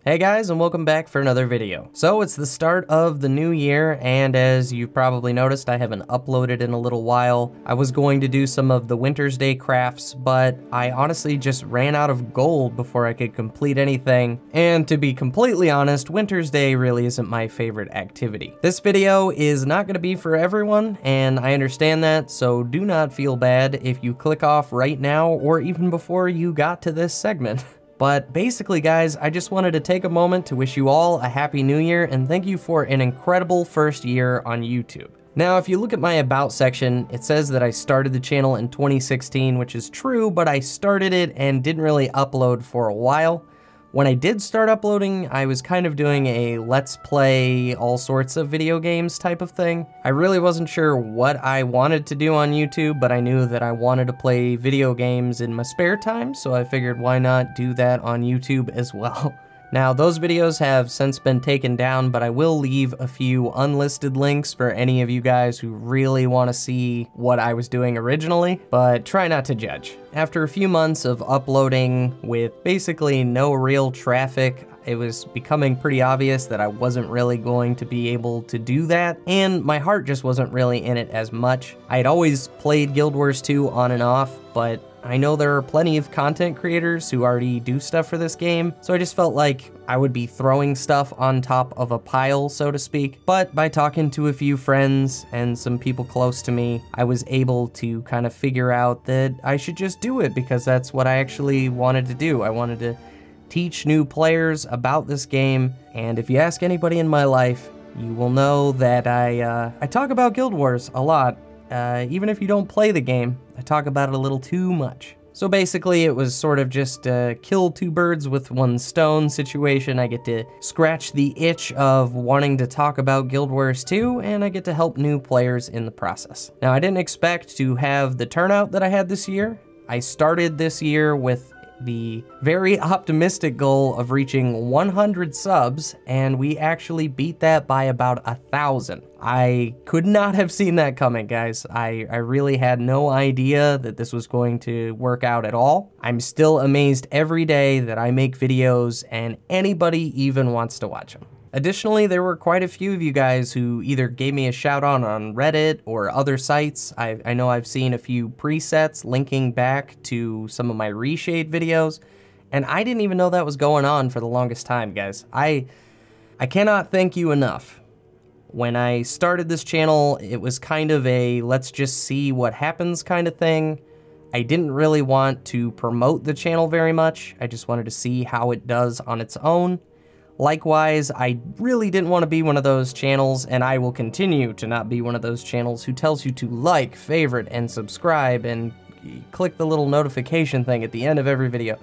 Hey guys, and welcome back for another video. So it's the start of the new year, and as you've probably noticed, I haven't uploaded in a little while. I was going to do some of the Winter's Day crafts, but I honestly just ran out of gold before I could complete anything. And to be completely honest, Winter's Day really isn't my favorite activity. This video is not going to be for everyone, and I understand that, so do not feel bad if you click off right now or even before you got to this segment. But basically, guys, I just wanted to take a moment to wish you all a happy new year and thank you for an incredible first year on YouTube. Now, if you look at my About section, it says that I started the channel in 2016, which is true, but I started it and didn't really upload for a while. When I did start uploading, I was kind of doing a let's play all sorts of video games type of thing. I really wasn't sure what I wanted to do on YouTube, but I knew that I wanted to play video games in my spare time, so I figured why not do that on YouTube as well. Now, those videos have since been taken down, but I will leave a few unlisted links for any of you guys who really want to see what I was doing originally, but try not to judge. After a few months of uploading with basically no real traffic, it was becoming pretty obvious that I wasn't really going to be able to do that, and my heart just wasn't really in it as much. I had always played Guild Wars 2 on and off, but I know there are plenty of content creators who already do stuff for this game, so I just felt like I would be throwing stuff on top of a pile, so to speak. But by talking to a few friends and some people close to me, I was able to kind of figure out that I should just do it because that's what I actually wanted to do. I wanted to teach new players about this game, and if you ask anybody in my life, you will know that I talk about Guild Wars a lot. Even if you don't play the game, I talk about it a little too much. So basically, it was sort of just a kill two birds with one stone situation. I get to scratch the itch of wanting to talk about Guild Wars 2, and I get to help new players in the process. Now, I didn't expect to have the turnout that I had this year. I started this year with the very optimistic goal of reaching 100 subs, and we actually beat that by about 1,000. I could not have seen that coming, guys. I really had no idea that this was going to work out at all. I'm still amazed every day that I make videos and anybody even wants to watch them. Additionally, there were quite a few of you guys who either gave me a shout out on Reddit or other sites. I know I've seen a few presets linking back to some of my reshade videos, and I didn't even know that was going on for the longest time, guys. I cannot thank you enough. When I started this channel, it was kind of a let's just see what happens kind of thing. I didn't really want to promote the channel very much. I just wanted to see how it does on its own. Likewise, I really didn't want to be one of those channels, and I will continue to not be one of those channels who tells you to like, favorite, and subscribe, and click the little notification thing at the end of every video.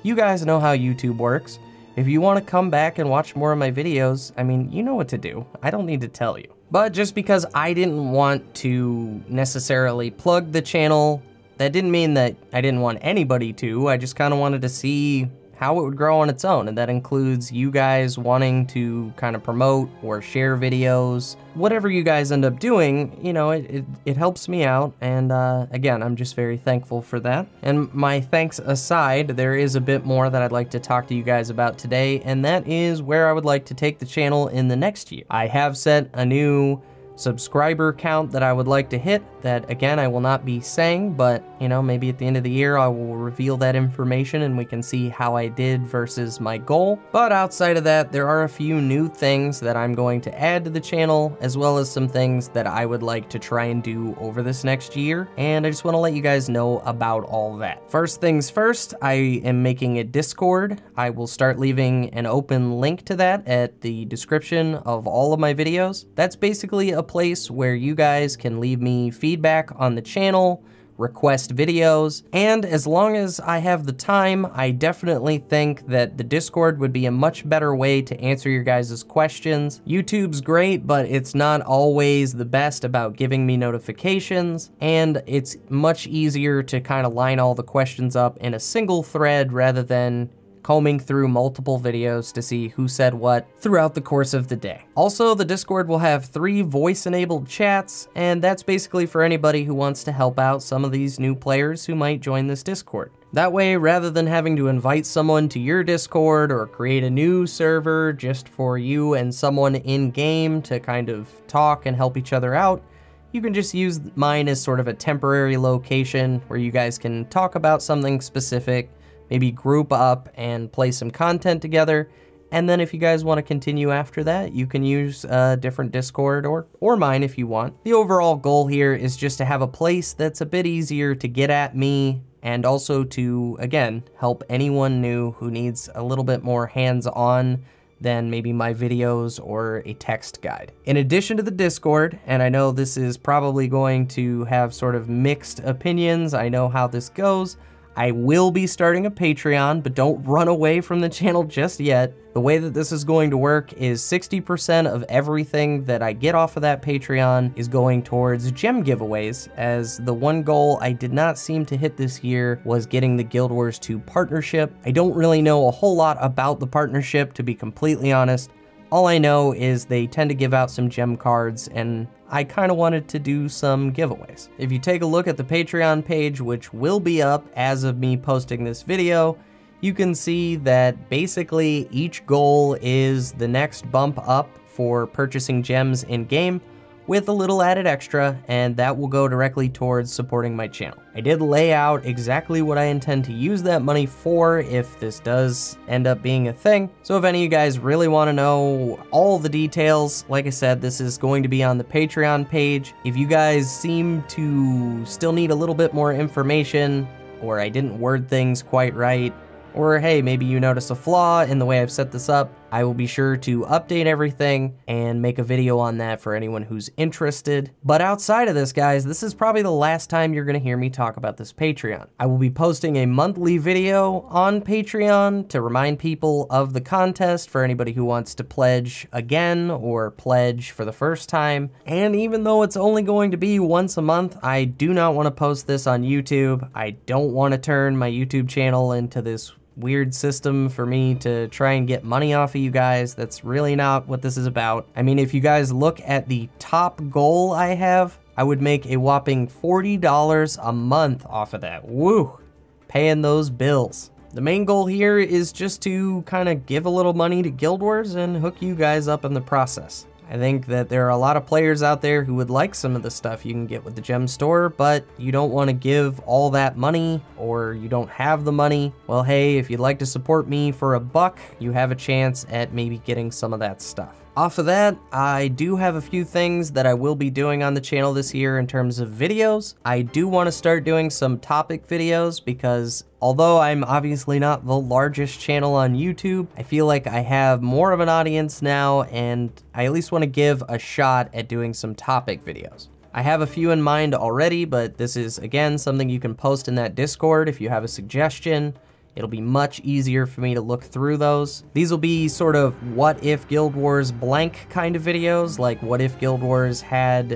You guys know how YouTube works. If you want to come back and watch more of my videos, I mean, you know what to do. I don't need to tell you. But just because I didn't want to necessarily plug the channel, that didn't mean that I didn't want anybody to. I just kind of wanted to see how it would grow on its own, and that includes you guys wanting to kind of promote or share videos. Whatever you guys end up doing, you know, it helps me out, and again, I'm just very thankful for that. And my thanks aside, there is a bit more that I'd like to talk to you guys about today, and that is where I would like to take the channel in the next year. I have set a new subscriber count that I would like to hit that, again, I will not be saying, but, you know, maybe at the end of the year I will reveal that information and we can see how I did versus my goal. But outside of that, there are a few new things that I'm going to add to the channel, as well as some things that I would like to try and do over this next year, and I just want to let you guys know about all that. First things first, I am making a Discord. I will start leaving an open link to that at the description of all of my videos. That's basically a place where you guys can leave me feedback on the channel, request videos, and as long as I have the time, I definitely think that the Discord would be a much better way to answer your guys' questions. YouTube's great, but it's not always the best about giving me notifications, and it's much easier to kind of line all the questions up in a single thread rather than combing through multiple videos to see who said what throughout the course of the day. Also, the Discord will have 3 voice-enabled chats, and that's basically for anybody who wants to help out some of these new players who might join this Discord. That way, rather than having to invite someone to your Discord or create a new server just for you and someone in-game to kind of talk and help each other out, you can just use mine as sort of a temporary location where you guys can talk about something specific, maybe group up and play some content together, and then if you guys want to continue after that, you can use a different Discord or mine if you want. The overall goal here is just to have a place that's a bit easier to get at me, and also to, again, help anyone new who needs a little bit more hands-on than maybe my videos or a text guide. In addition to the Discord, and I know this is probably going to have sort of mixed opinions, I know how this goes, I will be starting a Patreon, but don't run away from the channel just yet. The way that this is going to work is 60% of everything that I get off of that Patreon is going towards gem giveaways, as the one goal I did not seem to hit this year was getting the Guild Wars 2 partnership. I don't really know a whole lot about the partnership, to be completely honest. All I know is they tend to give out some gem cards, and I kind of wanted to do some giveaways. If you take a look at the Patreon page, which will be up as of me posting this video, you can see that basically each goal is the next bump up for purchasing gems in-game, with a little added extra, and that will go directly towards supporting my channel. I did lay out exactly what I intend to use that money for if this does end up being a thing. So if any of you guys really want to know all the details, like I said, this is going to be on the Patreon page. If you guys seem to still need a little bit more information, or I didn't word things quite right, or hey, maybe you notice a flaw in the way I've set this up, I will be sure to update everything and make a video on that for anyone who's interested. But outside of this, guys, this is probably the last time you're gonna hear me talk about this Patreon. I will be posting a monthly video on Patreon to remind people of the contest for anybody who wants to pledge again or pledge for the first time. And even though it's only going to be once a month, I do not want to post this on YouTube. I don't want to turn my YouTube channel into this weird system for me to try and get money off of you guys. That's really not what this is about. I mean, if you guys look at the top goal I have, I would make a whopping $40 a month off of that. Woo! Paying those bills. The main goal here is just to kind of give a little money to Guild Wars and hook you guys up in the process. I think that there are a lot of players out there who would like some of the stuff you can get with the gem store, but you don't want to give all that money, or you don't have the money. Well, hey, if you'd like to support me for $1, you have a chance at maybe getting some of that stuff. Off of that, I do have a few things that I will be doing on the channel this year in terms of videos. I do want to start doing some topic videos because although I'm obviously not the largest channel on YouTube, I feel like I have more of an audience now, and I at least want to give a shot at doing some topic videos. I have a few in mind already, but this is, again, something you can post in that Discord if you have a suggestion. It'll be much easier for me to look through those. These will be sort of what if Guild Wars blank kind of videos, like what if Guild Wars had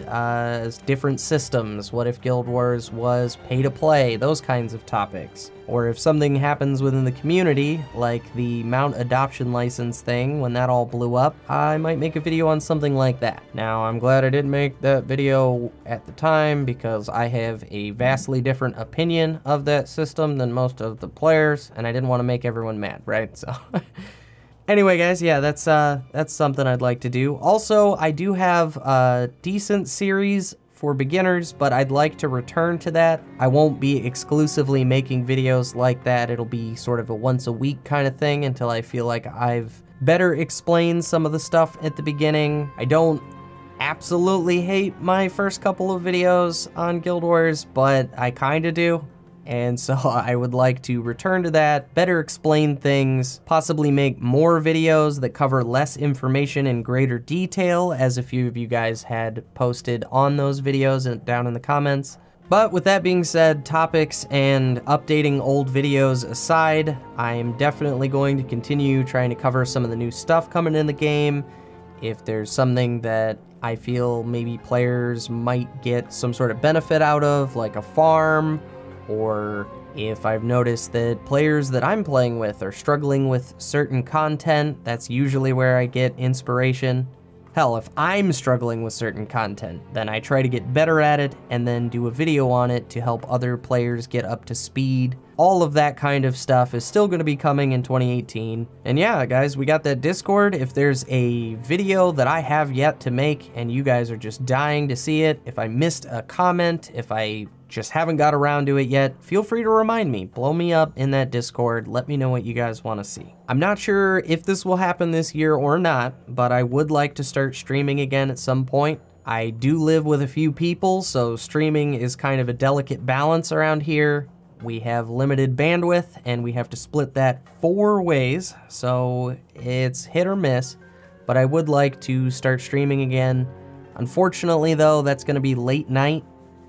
different systems, what if Guild Wars was pay to play, those kinds of topics. Or if something happens within the community, like the mount adoption license thing, when that all blew up, I might make a video on something like that. Now, I'm glad I didn't make that video at the time because I have a vastly different opinion of that system than most of the players, and I didn't want to make everyone mad, right? So anyway, guys, yeah, that's something I'd like to do. Also, I do have a decent series for beginners, but I'd like to return to that. I won't be exclusively making videos like that. It'll be sort of a once a week kind of thing until I feel like I've better explained some of the stuff at the beginning. I don't absolutely hate my first couple of videos on Guild Wars, but I kinda do. And so I would like to return to that, better explain things, possibly make more videos that cover less information in greater detail, as a few of you guys had posted on those videos and down in the comments. But with that being said, topics and updating old videos aside, I am definitely going to continue trying to cover some of the new stuff coming in the game. If there's something that I feel maybe players might get some sort of benefit out of, like a farm, or If I've noticed that players that I'm playing with are struggling with certain content, that's usually where I get inspiration. Hell, if I'm struggling with certain content, then I try to get better at it and then do a video on it to help other players get up to speed. All of that kind of stuff is still going to be coming in 2018. And yeah, guys, we got that Discord. If there's a video that I have yet to make and you guys are just dying to see it, if I missed a comment, if I just haven't got around to it yet, feel free to remind me. Blow me up in that Discord. Let me know what you guys want to see. I'm not sure if this will happen this year or not, but I would like to start streaming again at some point. I do live with a few people, so streaming is kind of a delicate balance around here. We have limited bandwidth, and we have to split that 4 ways, so it's hit or miss, but I would like to start streaming again. Unfortunately, though, that's going to be late night,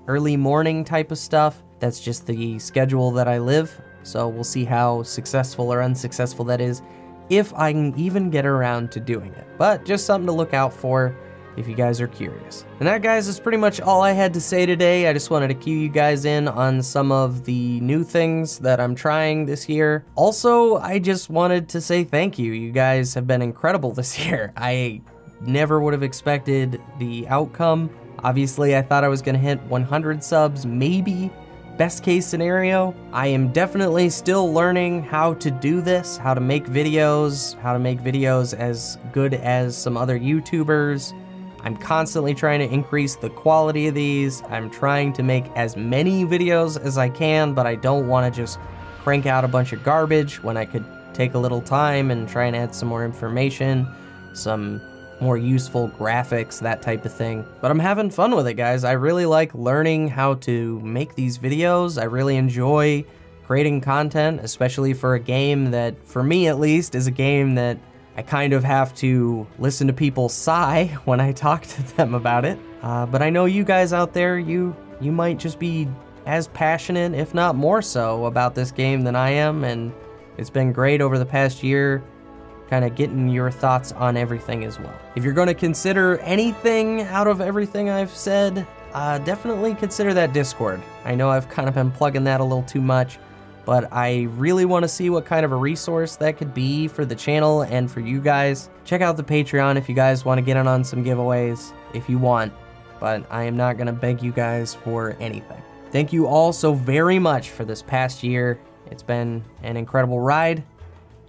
early morning type of stuff. That's just the schedule that I live, so we'll see how successful or unsuccessful that is, if I can even get around to doing it. But just something to look out for if you guys are curious. And that, guys, is pretty much all I had to say today. I just wanted to cue you guys in on some of the new things that I'm trying this year. Also, I just wanted to say thank you. You guys have been incredible this year. I never would have expected the outcome. Obviously, I thought I was gonna hit 100 subs, maybe, best case scenario. I am definitely still learning how to do this, how to make videos as good as some other YouTubers. I'm constantly trying to increase the quality of these. I'm trying to make as many videos as I can, but I don't wanna just crank out a bunch of garbage when I could take a little time and try and add some more information, some more useful graphics, that type of thing. But I'm having fun with it, guys. I really like learning how to make these videos. I really enjoy creating content, especially for a game that, for me at least, is a game that I kind of have to listen to people sigh when I talk to them about it. But I know you guys out there, you might just be as passionate, if not more so, about this game than I am, and it's been great over the past year kind of getting your thoughts on everything as well. If you're going to consider anything out of everything I've said, definitely consider that Discord. I know I've kind of been plugging that a little too much, but I really want to see what kind of a resource that could be for the channel and for you guys. Check out the Patreon if you guys want to get in on some giveaways, if you want, but I am not going to beg you guys for anything. Thank you all so very much for this past year. It's been an incredible ride,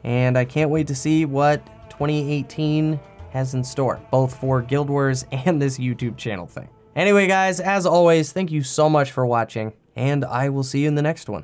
and I can't wait to see what 2018 has in store, both for Guild Wars and this YouTube channel thing. Anyway, guys, as always, thank you so much for watching, and I will see you in the next one.